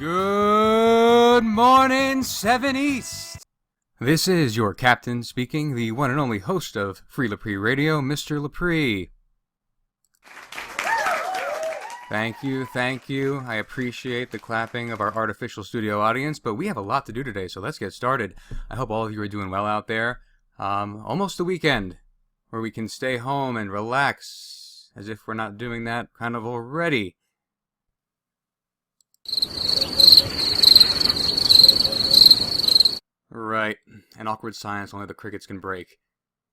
Good morning, 7 East. This is your captain speaking, the one and only host of Free LEPRE Radio, Mr. LEPRE. Thank you. I appreciate the clapping of our artificial studio audience, but we have a lot to do today, so let's get started. I hope all of you are doing well out there. Almost the weekend, where we can stay home and relax, as if we're not doing that kind of already. Right, an awkward silence only the crickets can break,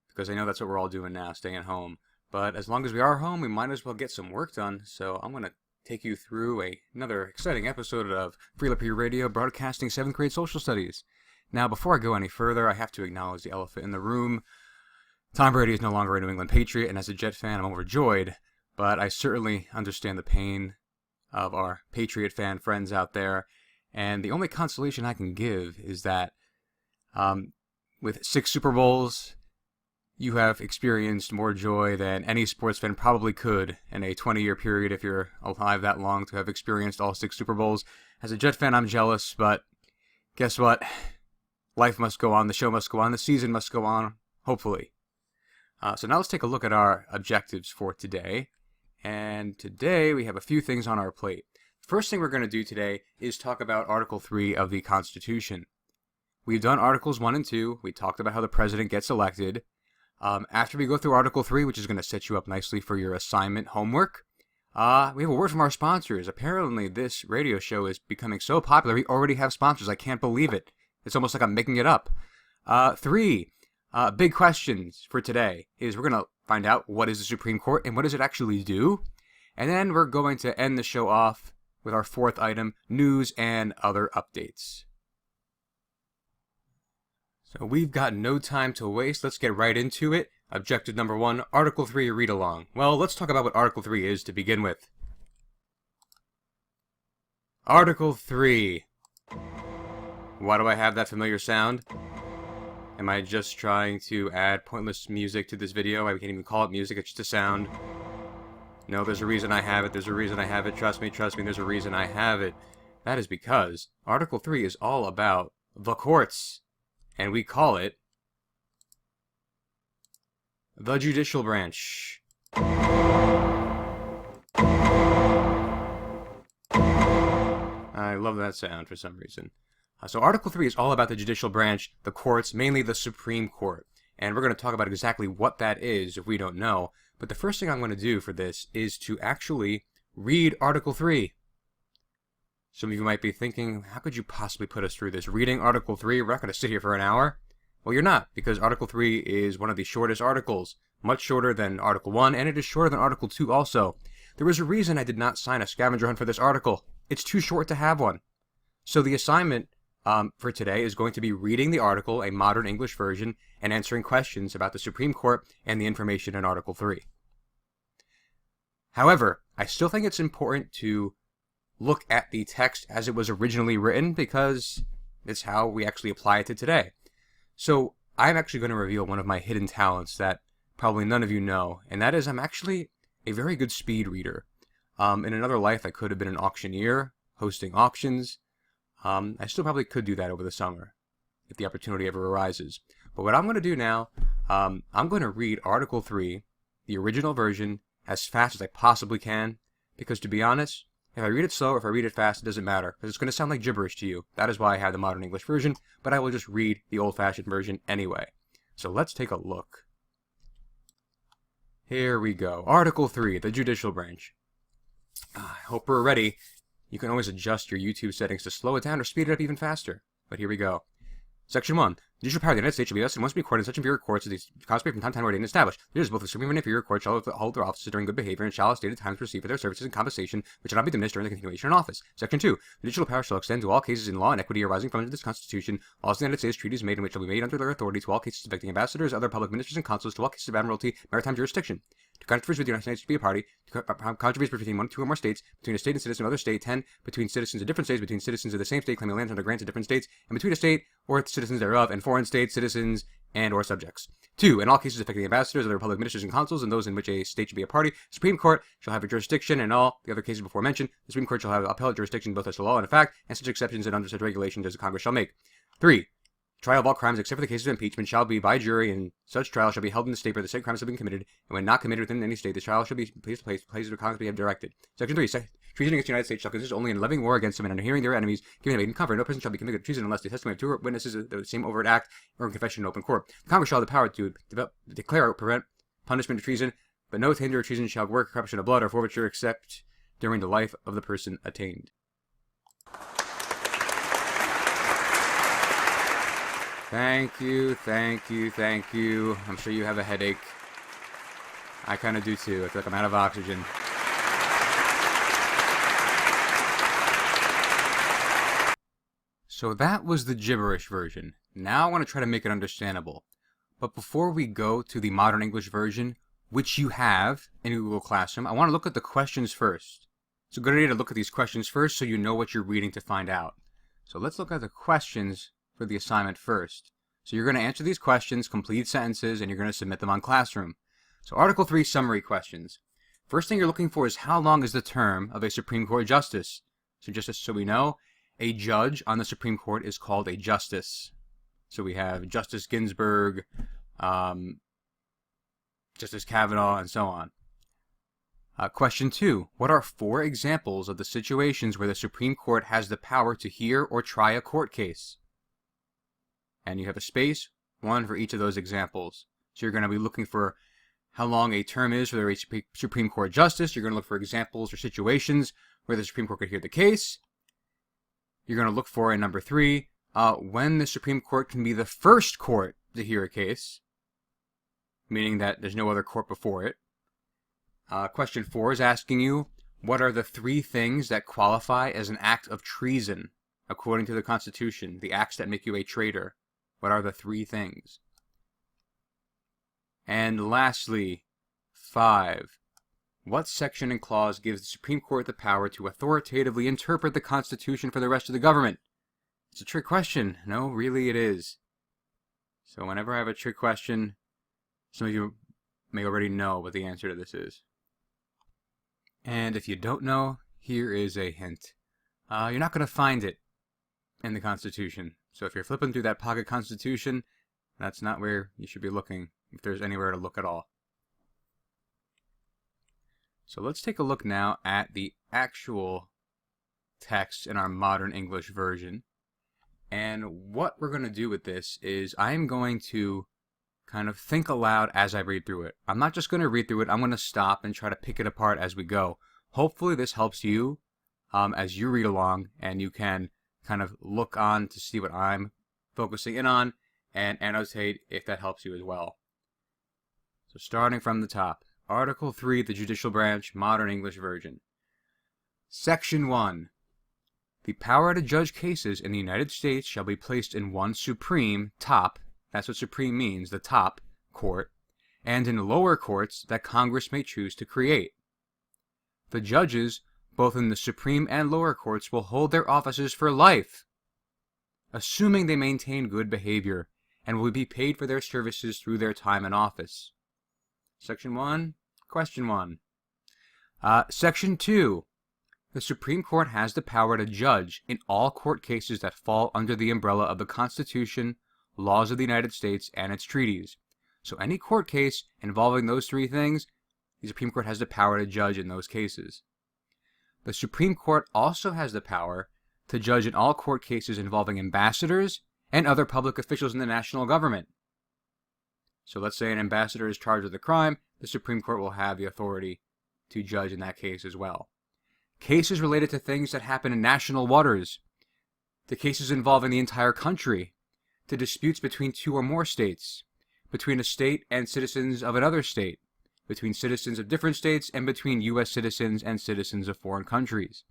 because I know that's what we're all doing now, staying home. But as long as we are home, we might as well get some work done, so I'm going to take you through another exciting episode of Free LEPRE Radio, broadcasting 7th grade social studies. Now, before I go any further, I have to acknowledge the elephant in the room. Tom Brady is no longer a New England Patriot, and as a Jet fan, I'm overjoyed, but I certainly understand the pain of our Patriot fan friends out there, and the only consolation I can give is that with 6 Super Bowls, you have experienced more joy than any sports fan probably could in a 20-year period if you're alive that long to have experienced all 6 Super Bowls. As a Jet fan, I'm jealous, but guess what? Life must go on, the show must go on, the season must go on, hopefully. So now let's take a look at our objectives for today. And today we have a few things on our plate. First thing we're going to do today is talk about Article 3 of the Constitution. We've done Articles 1 and 2. We talked about how the president gets elected. After we go through Article 3, which is going to set you up nicely for your assignment homework, we have a word from our sponsors. Apparently, this radio show is becoming so popular, we already have sponsors. I can't believe it. It's almost like I'm making it up. 3 big questions for today is we're going to find out what is the Supreme Court and what does it actually do? And then we're going to end the show off with our 4th item, news and other updates. So we've got no time to waste. Let's get right into it. Objective number 1, Article 3 read along. Well, let's talk about what Article 3 is to begin with. Article 3. Why do I have that familiar sound? Am I just trying to add pointless music to this video? I can't even call it music, it's just a sound. No, there's a reason I have it. There's a reason I have it. Trust me, there's a reason I have it. That is because Article 3 is all about the courts. And we call it the judicial branch. I love that sound for some reason. So Article 3 is all about the judicial branch, the courts, mainly the Supreme Court. And we're going to talk about exactly what that is if we don't know. But the first thing I'm going to do for this is to actually read Article 3. Some of you might be thinking, how could you possibly put us through this? Reading Article 3, we're not going to sit here for an hour. Well, you're not, because Article 3 is one of the shortest articles. Much shorter than Article 1, and it is shorter than Article 2 also. There was a reason I did not sign a scavenger hunt for this article. It's too short to have one. So the assignment for today is going to be reading the article, a modern English version, and answering questions about the Supreme Court and the information in Article 3. However, I still think it's important to look at the text as it was originally written because it's how we actually apply it to today. So I'm actually going to reveal one of my hidden talents that probably none of you know, and that is I'm actually a very good speed reader. In another life, I could have been an auctioneer, hosting auctions. I still probably could do that over the summer if the opportunity ever arises. But what I'm going to do now, I'm going to read Article 3, the original version, as fast as I possibly can, because to be honest, if I read it slow or if I read it fast, it doesn't matter, because it's going to sound like gibberish to you. That is why I have the modern English version, but I will just read the old-fashioned version anyway. So let's take a look. Here we go. Article 3, the judicial branch. I hope we're ready. You can always adjust your YouTube settings to slow it down or speed it up even faster. But here we go. Section 1. The judicial power of the United States shall be vested and must be recorded in such inferior courts as the Constitution from time to time ordained and established. The judges both the supreme and inferior court shall hold their offices during good behavior and shall at stated times receive for their services and compensation, which shall not be diminished during the continuation in office. Section 2. The judicial power shall extend to all cases in law and equity arising from this Constitution, laws of the United States, treaties made and which shall be made under their authority to all cases affecting ambassadors, other public ministers and consuls, to all cases of admiralty, maritime jurisdiction. To controversies with the United States to be a party, to controversies between 1 or 2 or more states, between a state and citizen of other state, 10, between citizens of different states, between citizens of the same state claiming lands under grants of different states, and between a state or citizens thereof and foreign states, citizens and or subjects. 2. In all cases affecting ambassadors, other public ministers and consuls, and those in which a state should be a party, the Supreme Court shall have a jurisdiction in all the other cases before mentioned. The Supreme Court shall have appellate jurisdiction both as to law and effect, and such exceptions and under such regulations as the Congress shall make. 3. Trial of all crimes except for the cases of impeachment shall be by jury, and such trial shall be held in the state where the said crimes have been committed, and when not committed within any state, the trial shall be placed in places where Congress may have directed. Section 3. Treason against the United States shall consist only in levying war against them and under hearing their enemies, giving them aid and comfort. No person shall be convicted of treason unless the testimony of 2 witnesses of the same overt act or in confession in open court. The Congress shall have the power to declare or prevent punishment of treason, but no attainder of treason shall work corruption of blood or forfeiture except during the life of the person attainted. Thank you, thank you, thank you. I'm sure you have a headache. I kind of do too. I feel like I'm out of oxygen. So that was the gibberish version. Now I want to try to make it understandable. But before we go to the modern English version, which you have in Google Classroom, I want to look at the questions first. It's a good idea to look at these questions first so you know what you're reading to find out. So let's look at the questions for the assignment first. So you're going to answer these questions, complete sentences, and you're going to submit them on Classroom. So Article 3 summary questions. First thing you're looking for is how long is the term of a Supreme Court justice? So just so we know, a judge on the Supreme Court is called a justice. So we have Justice Ginsburg, Justice Kavanaugh, and so on. Question 2. What are 4 examples of the situations where the Supreme Court has the power to hear or try a court case? And you have a space, 1 for each of those examples. So you're going to be looking for how long a term is for a Supreme Court justice. You're going to look for examples or situations where the Supreme Court could hear the case. You're going to look for, in number 3, when the Supreme Court can be the first court to hear a case, meaning that there's no other court before it. Question 4 is asking you, what are the 3 things that qualify as an act of treason, according to the Constitution, the acts that make you a traitor? What are the 3 things? And lastly, 5. What section and clause gives the Supreme Court the power to authoritatively interpret the Constitution for the rest of the government? It's a trick question. No, really it is. So whenever I have a trick question, some of you may already know what the answer to this is. And if you don't know, here is a hint. You're not going to find it in the Constitution. So if you're flipping through that pocket Constitution, that's not where you should be looking, if there's anywhere to look at all. So let's take a look now at the actual text in our modern English version. And what we're going to do with this is I'm going to kind of think aloud as I read through it. I'm not just going to read through it, I'm going to stop and try to pick it apart as we go. Hopefully this helps you as you read along, and you can kind of look on to see what I'm focusing in on and annotate if that helps you as well. So starting from the top. Article 3, the Judicial Branch, Modern English Version. Section 1. The power to judge cases in the United States shall be placed in one supreme, top, that's what supreme means, the top, court, and in lower courts that Congress may choose to create. The judges, both in the supreme and lower courts, will hold their offices for life, assuming they maintain good behavior, and will be paid for their services through their time in office. Section 1. Question 1. Section 2. The Supreme Court has the power to judge in all court cases that fall under the umbrella of the Constitution, laws of the United States, and its treaties. So any court case involving those 3 things, the Supreme Court has the power to judge in those cases. The Supreme Court also has the power to judge in all court cases involving ambassadors and other public officials in the national government. So let's say an ambassador is charged with a crime, the Supreme Court will have the authority to judge in that case as well. Cases related to things that happen in national waters, to cases involving the entire country, to disputes between 2 or more states, between a state and citizens of another state, between citizens of different states, and between U.S. citizens and citizens of foreign countries.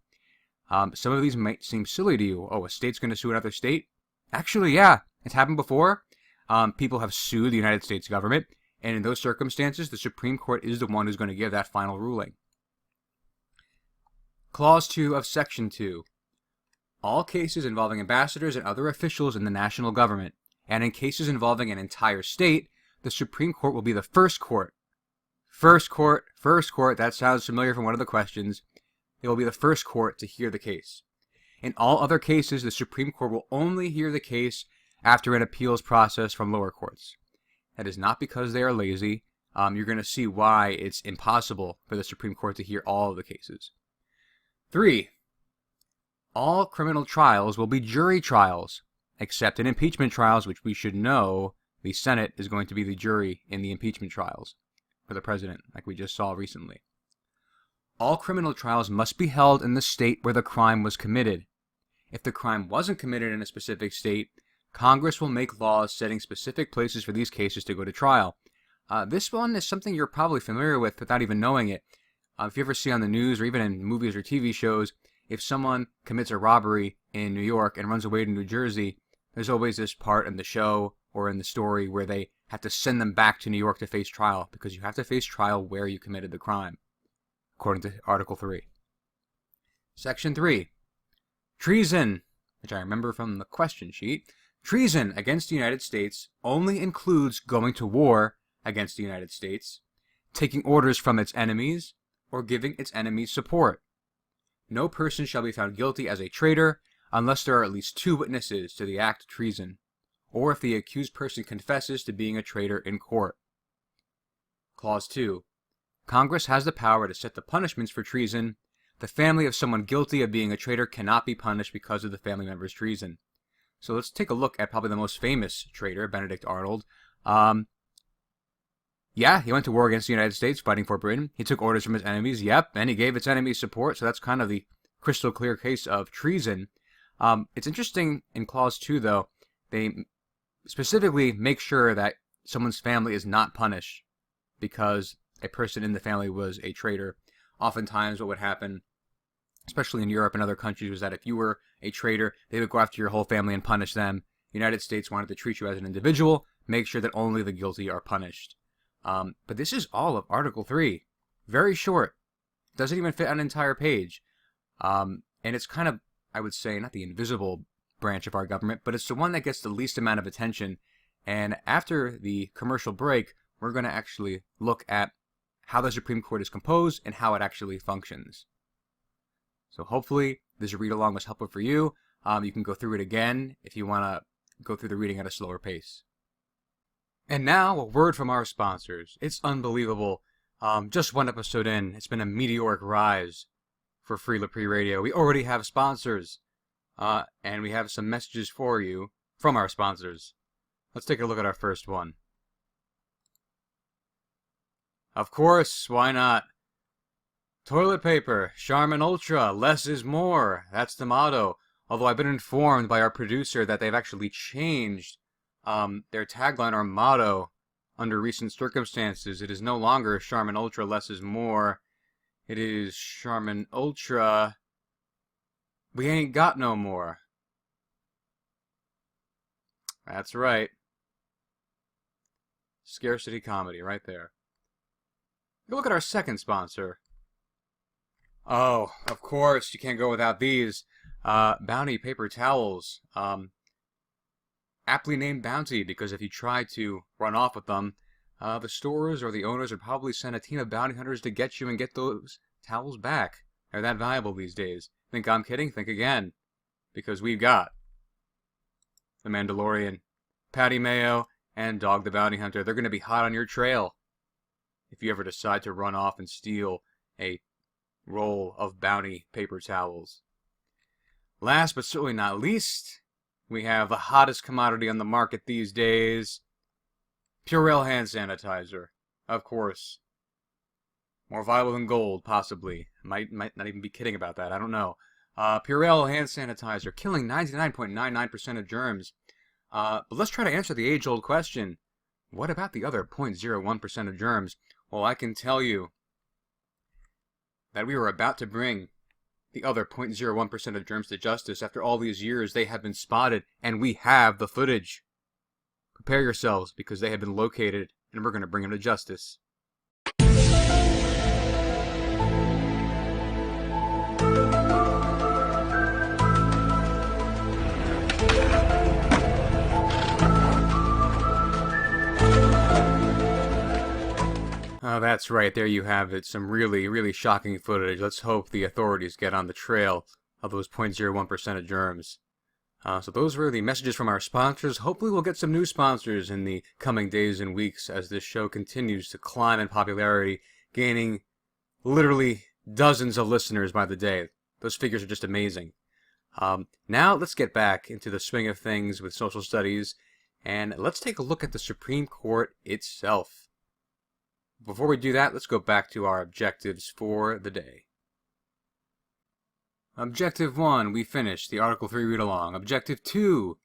Some of these might seem silly to you. Oh, a state's going to sue another state? Actually, yeah, it's happened before. People have sued the United States government, and in those circumstances, the Supreme Court is the one who's going to give that final ruling. Clause 2 of Section 2. All cases involving ambassadors and other officials in the national government, And in cases involving an entire state, the Supreme Court will be the first court. First court, that sounds familiar from one of the questions. It will be the first court to hear the case. In all other cases, the Supreme Court will only hear the case after an appeals process from lower courts. That is not because they are lazy. You're going to see why it's impossible for the Supreme Court to hear all of the cases. 3. All criminal trials will be jury trials, except in impeachment trials, which we should know the Senate is going to be the jury in the impeachment trials for the president, like we just saw recently. All criminal trials must be held in the state where the crime was committed. If the crime wasn't committed in a specific state, Congress will make laws setting specific places for these cases to go to trial. This one is something you're probably familiar with without even knowing it. If you ever see on the news or even in movies or TV shows, if someone commits a robbery in New York and runs away to New Jersey, there's always this part in the show or in the story where they have to send them back to New York to face trial, because you have to face trial where you committed the crime, according to Article 3. Section 3. Treason, which I remember from the question sheet. Treason against the United States only includes going to war against the United States, taking orders from its enemies, or giving its enemies support. No person shall be found guilty as a traitor unless there are at least 2 witnesses to the act of treason, or if the accused person confesses to being a traitor in court. Clause 2. Congress has the power to set the punishments for treason. The family of someone guilty of being a traitor cannot be punished because of the family member's treason. So let's take a look at probably the most famous traitor, Benedict Arnold. Yeah, he went to war against the United States, fighting for Britain. He took orders from his enemies, yep, and he gave its enemies support, so that's kind of the crystal clear case of treason. It's interesting in Clause 2, though, they specifically make sure that someone's family is not punished because a person in the family was a traitor. Oftentimes what would happen, especially in Europe and other countries, was that if you were a traitor, they would go after your whole family and punish them. The United States wanted to treat you as an individual, make sure that only the guilty are punished. But this is all of Article 3. Very short. Doesn't even fit on an entire page. And it's kind of, I would say, not the invisible branch of our government, but it's the one that gets the least amount of attention. And after the commercial break, we're going to actually look at how the Supreme Court is composed and how it actually functions. So hopefully this read-along was helpful for you. You can go through it again if you want to go through the reading at a slower pace. And now, a word from our sponsors. It's unbelievable. Just one episode in, it's been a meteoric rise for Free LEPRE Radio. We already have sponsors. And we have some messages for you from our sponsors. Let's take a look at our first one. Of course, why not? Toilet paper, Charmin Ultra, less is more. That's the motto. Although I've been informed by our producer that they've actually changed their tagline or motto under recent circumstances. It is no longer Charmin Ultra, less is more. It is Charmin Ultra, we ain't got no more. That's right. Scarcity comedy right there. Look at our second sponsor. Oh, of course, you can't go without these. Bounty paper towels. Aptly named Bounty because if you try to run off with them, the stores or the owners would probably send a team of bounty hunters to get you and get those towels back. They're that valuable these days. Think I'm kidding? Think again. Because we've got the Mandalorian, Patty Mayo, and Dog the Bounty Hunter. They're going to be hot on your trail if you ever decide to run off and steal a roll of bounty paper towels. Last but certainly not least, we have the hottest commodity on the market these days, Purell hand sanitizer. Of course. More valuable than gold, possibly. Might not even be kidding about that, I don't know. Purell hand sanitizer, killing 99.99% of germs. But let's try to answer the age-old question. What about the other 0.01% of germs? Well, I can tell you that we were about to bring the other 0.01% of germs to justice. After all these years, they have been spotted, and we have the footage. Prepare yourselves, because they have been located, and we're going to bring them to justice. Oh, that's right. There you have it. Some really, really shocking footage. Let's hope the authorities get on the trail of those 0.01% of germs. So those were the messages from our sponsors. Hopefully we'll get some new sponsors in the coming days and weeks as this show continues to climb in popularity, gaining literally dozens of listeners by the day. Those figures are just amazing. Now let's get back into the swing of things with social studies, and let's take a look at the Supreme Court itself. Before we do that, let's go back to our objectives for the day. Objective 1, we finished the Article 3 read-along. Objective 2,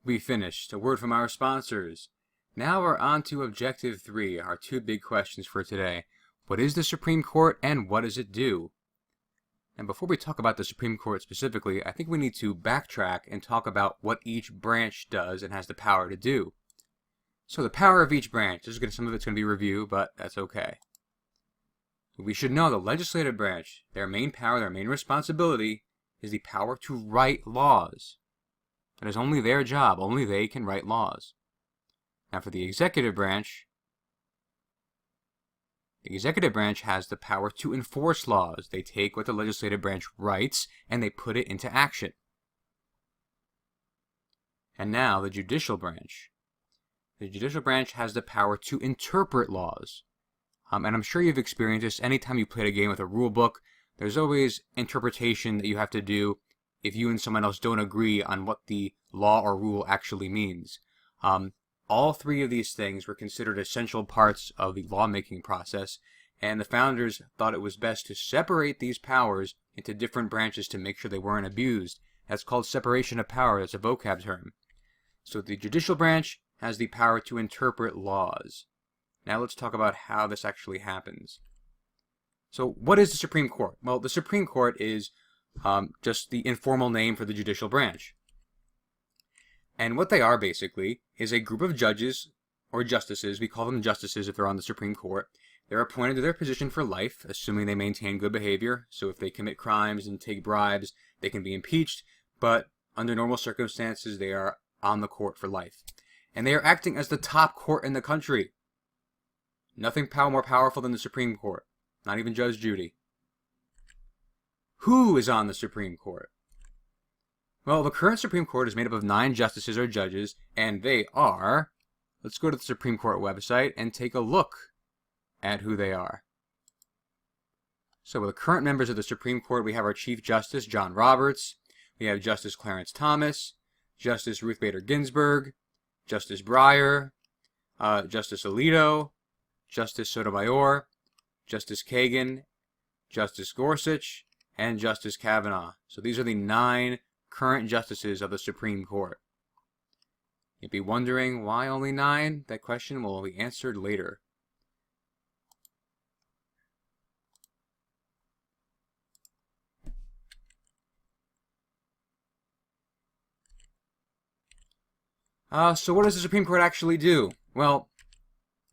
we finished a word from our sponsors. Now we're on to Objective 3, our two big questions for today. What is the Supreme Court and what does it do? And before we talk about the Supreme Court specifically, I think we need to backtrack and talk about what each branch does and has the power to do. So the power of each branch, some of it's going to be review, but that's okay. We should know the legislative branch, their main power, their main responsibility is the power to write laws. That is only their job. Only they can write laws. Now for the executive branch has the power to enforce laws. They take what the legislative branch writes and they put it into action. And now the judicial branch. The judicial branch has the power to interpret laws. And I'm sure you've experienced this anytime you played a game with a rule book. There's always interpretation that you have to do if you and someone else don't agree on what the law or rule actually means. All three of these things were considered essential parts of the lawmaking process, and the founders thought it was best to separate these powers into different branches to make sure they weren't abused. That's called separation of power. That's a vocab term. So the judicial branch has the power to interpret laws. Now let's talk about how this actually happens. So what is the Supreme Court? Well, the Supreme Court is just the informal name for the judicial branch. And what they are basically is a group of judges or justices. We call them justices if they're on the Supreme Court. They're appointed to their position for life, assuming they maintain good behavior. So if they commit crimes and take bribes, they can be impeached. But under normal circumstances, they are on the court for life. And they are acting as the top court in the country. Nothing more powerful than the Supreme Court. Not even Judge Judy. Who is on the Supreme Court? Well, the current Supreme Court is made up of 9 justices or judges, and they are... Let's go to the Supreme Court website and take a look at who they are. So with the current members of the Supreme Court, we have our Chief Justice, John Roberts. We have Justice Clarence Thomas, Justice Ruth Bader Ginsburg, Justice Breyer, Justice Alito, Justice Sotomayor, Justice Kagan, Justice Gorsuch, and Justice Kavanaugh. So these are the 9 current justices of the Supreme Court. You'd be wondering why only 9? That question will be answered later. So what does the Supreme Court actually do? Well,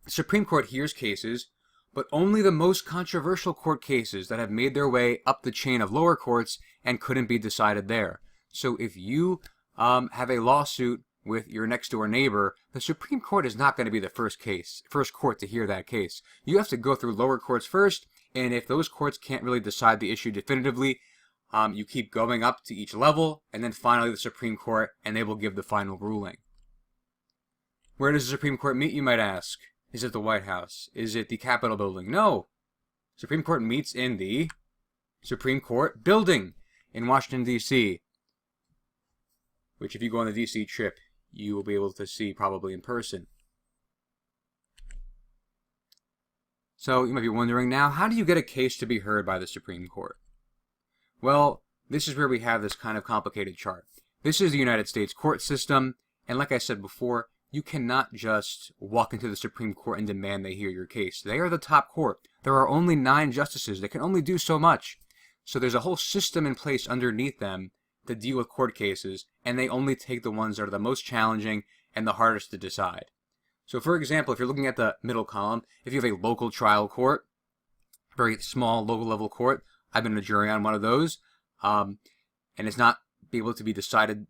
the Supreme Court hears cases, but only the most controversial court cases that have made their way up the chain of lower courts and couldn't be decided there. So if you have a lawsuit with your next door neighbor, the Supreme Court is not going to be the first court to hear that case. You have to go through lower courts first, and if those courts can't really decide the issue definitively, you keep going up to each level, and then finally the Supreme Court, and they will give the final ruling. Where does the Supreme Court meet, you might ask? Is it the White House? Is it the Capitol building? No. Supreme Court meets in the Supreme Court building in Washington, D.C., which if you go on the D.C. trip, you will be able to see probably in person. So you might be wondering now, how do you get a case to be heard by the Supreme Court? Well, this is where we have this kind of complicated chart. This is the United States court system, and like I said before, you cannot just walk into the Supreme Court and demand they hear your case. They are the top court. There are only 9 justices. They can only do so much. So there's a whole system in place underneath them to deal with court cases, and they only take the ones that are the most challenging and the hardest to decide. So for example, if you're looking at the middle column, if you have a local trial court, very small local level court, I've been a jury on one of those, and it's not able to be decided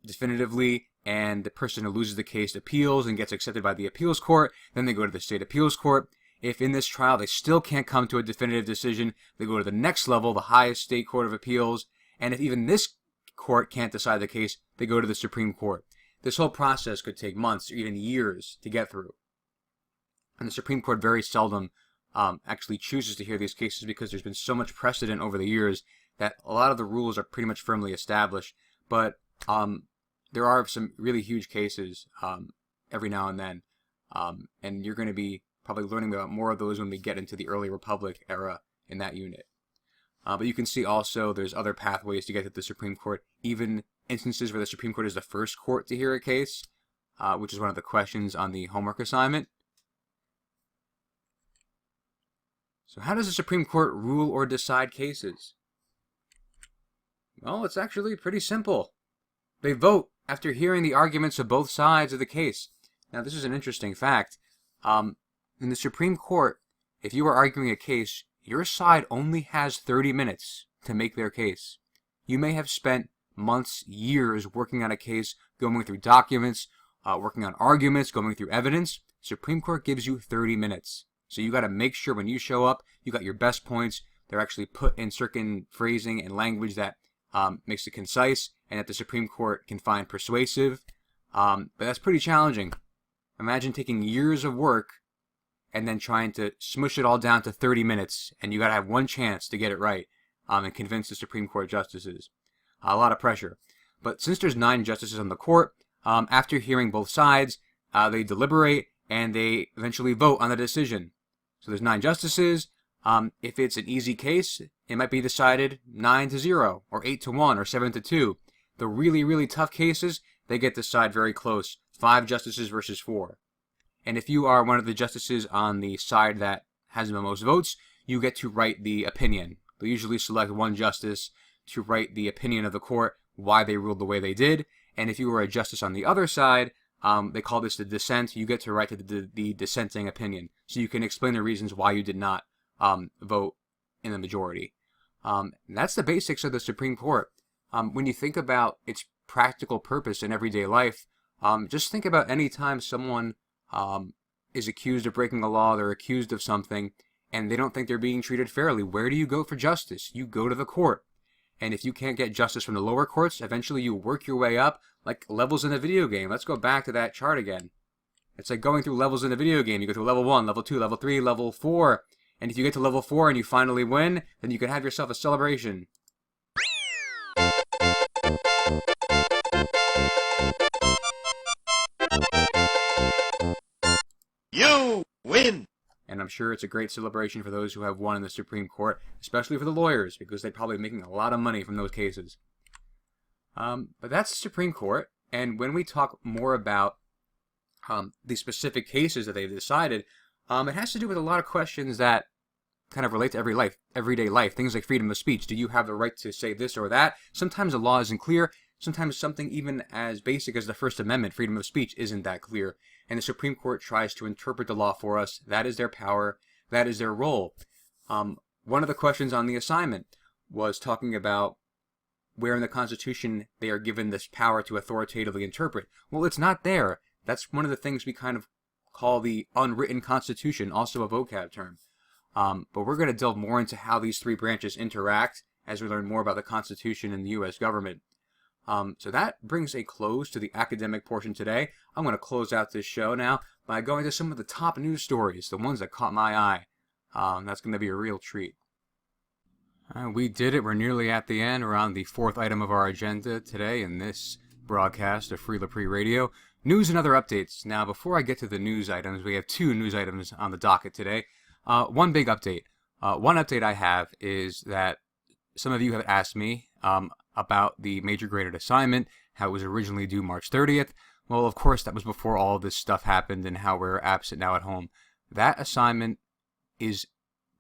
definitively, and the person who loses the case appeals and gets accepted by the appeals court, then they go to the state appeals court. If in this trial they still can't come to a definitive decision, they go to the next level, the highest state court of appeals, and if even this court can't decide the case, they go to the Supreme Court. This whole process could take months or even years to get through. And the Supreme Court very seldom actually chooses to hear these cases because there's been so much precedent over the years that a lot of the rules are pretty much firmly established. But there are some really huge cases every now and then, and you're going to be probably learning about more of those when we get into the early Republic era in that unit. But you can see also there's other pathways to get to the Supreme Court, even instances where the Supreme Court is the first court to hear a case, which is one of the questions on the homework assignment. So how does the Supreme Court rule or decide cases? Well, it's actually pretty simple. They vote after hearing the arguments of both sides of the case. Now, this is an interesting fact. In the Supreme Court, if you are arguing a case, your side only has 30 minutes to make their case. You may have spent months, years working on a case, going through documents, working on arguments, going through evidence. Supreme Court gives you 30 minutes. So you got to make sure when you show up, you got your best points. They're actually put in certain phrasing and language that makes it concise and that the Supreme Court can find persuasive. But that's pretty challenging. Imagine taking years of work and then trying to smush it all down to 30 minutes, and you got to have one chance to get it right and convince the Supreme Court justices. A lot of pressure. But since there's 9 justices on the court, after hearing both sides, they deliberate and they eventually vote on the decision. So there's 9 justices. If it's an easy case, it might be decided 9-0 or 8-1 or 7-2. The really, really tough cases, they get decided very close. 5 justices versus 4. And if you are one of the justices on the side that has the most votes, you get to write the opinion. They'll usually select one justice to write the opinion of the court, why they ruled the way they did. And if you were a justice on the other side, they call this the dissent. You get to write the dissenting opinion. So you can explain the reasons why you did not vote in the majority. That's the basics of the Supreme Court. When you think about its practical purpose in everyday life, just think about any time someone is accused of breaking a law, they're accused of something, and they don't think they're being treated fairly. Where do you go for justice? You go to the court. And if you can't get justice from the lower courts, eventually you work your way up, like levels in a video game. Let's go back to that chart again. It's like going through levels in a video game. You go through level 1, level 2, level 3, level 4. And if you get to level 4 and you finally win, then you can have yourself a celebration. You win! And I'm sure it's a great celebration for those who have won in the Supreme Court, especially for the lawyers, because they're probably making a lot of money from those cases. But that's the Supreme Court, and when we talk more about the specific cases that they've decided, it has to do with a lot of questions that kind of relate to everyday life, things like freedom of speech. Do you have the right to say this or that? Sometimes the law isn't clear. Sometimes something even as basic as the First Amendment, freedom of speech, isn't that clear. And the Supreme Court tries to interpret the law for us. That is their power. That is their role. One of the questions on the assignment was talking about where in the Constitution they are given this power to authoritatively interpret. Well, it's not there. That's one of the things we kind of call the unwritten Constitution, also a vocab term. But we're going to delve more into how these 3 branches interact as we learn more about the Constitution and the U.S. government. So that brings a close to the academic portion today. I'm going to close out this show now by going to some of the top news stories, the ones that caught my eye. That's going to be a real treat. We did it. We're nearly at the end. We're on the 4th item of our agenda today in this broadcast of Free LEPRE Radio. News and other updates. Now, before I get to the news items, we have 2 news items on the docket today. One big update. One update I have is that some of you have asked me about the major graded assignment, how it was originally due March 30th. Well, of course, that was before all this stuff happened and how we're absent now at home. That assignment is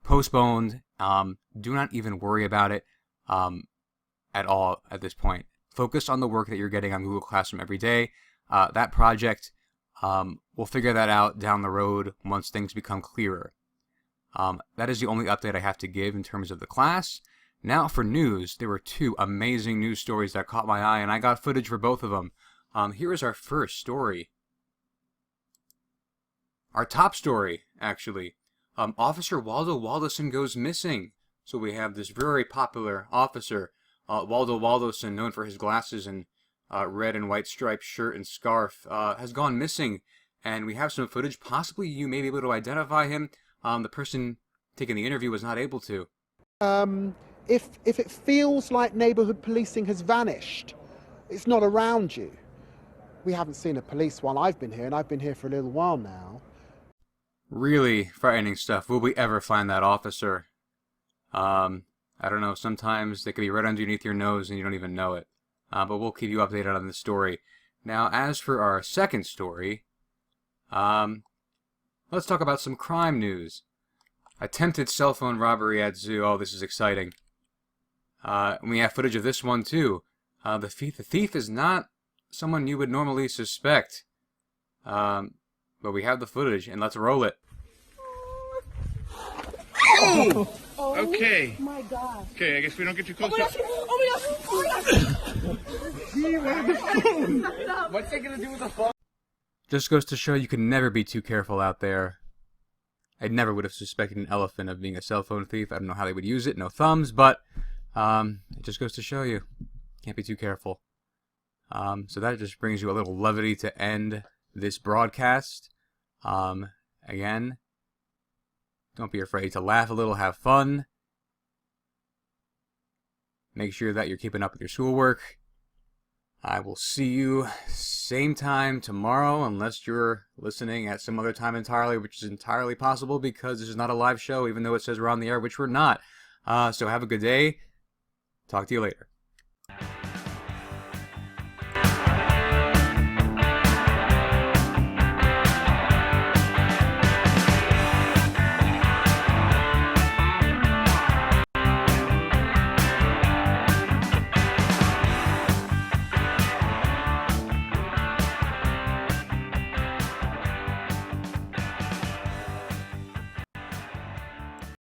postponed. Do not even worry about it at all at this point. Focus on the work that you're getting on Google Classroom every day. That project, we'll figure that out down the road once things become clearer. That is the only update I have to give in terms of the class. Now for news, there were 2 amazing news stories that caught my eye, and I got footage for both of them. Here is our first story. Our top story, actually. Officer Waldo Waldoson goes missing. So we have this very popular officer, Waldo Waldoson, known for his glasses and red and white striped shirt and scarf, has gone missing. And we have some footage. Possibly you may be able to identify him. The person taking the interview was not able to. If it feels like neighbourhood policing has vanished, it's not around you. We haven't seen a police while I've been here, and I've been here for a little while now. Really frightening stuff. Will we ever find that officer? I don't know. Sometimes they could be right underneath your nose and you don't even know it. But we'll keep you updated on the story. Now, as for our second story, let's talk about some crime news. Attempted cell phone robbery at zoo. Oh, this is exciting. We have footage of this one, too. The thief is not someone you would normally suspect. But we have the footage, and let's roll it. Oh! Okay. Oh my God. Okay, I guess we don't get too close. Oh my gosh! Oh my gosh! Oh my gosh! What's that gonna do with the phone? Just goes to show you can never be too careful out there. I never would have suspected an elephant of being a cell phone thief. I don't know how they would use it. No thumbs, but it just goes to show you. Can't be too careful. So that just brings you a little levity to end this broadcast. Again, don't be afraid to laugh a little, have fun. Make sure that you're keeping up with your schoolwork. I will see you same time tomorrow, unless you're listening at some other time entirely, which is entirely possible because this is not a live show, even though it says we're on the air, which we're not. So have a good day. Talk to you later.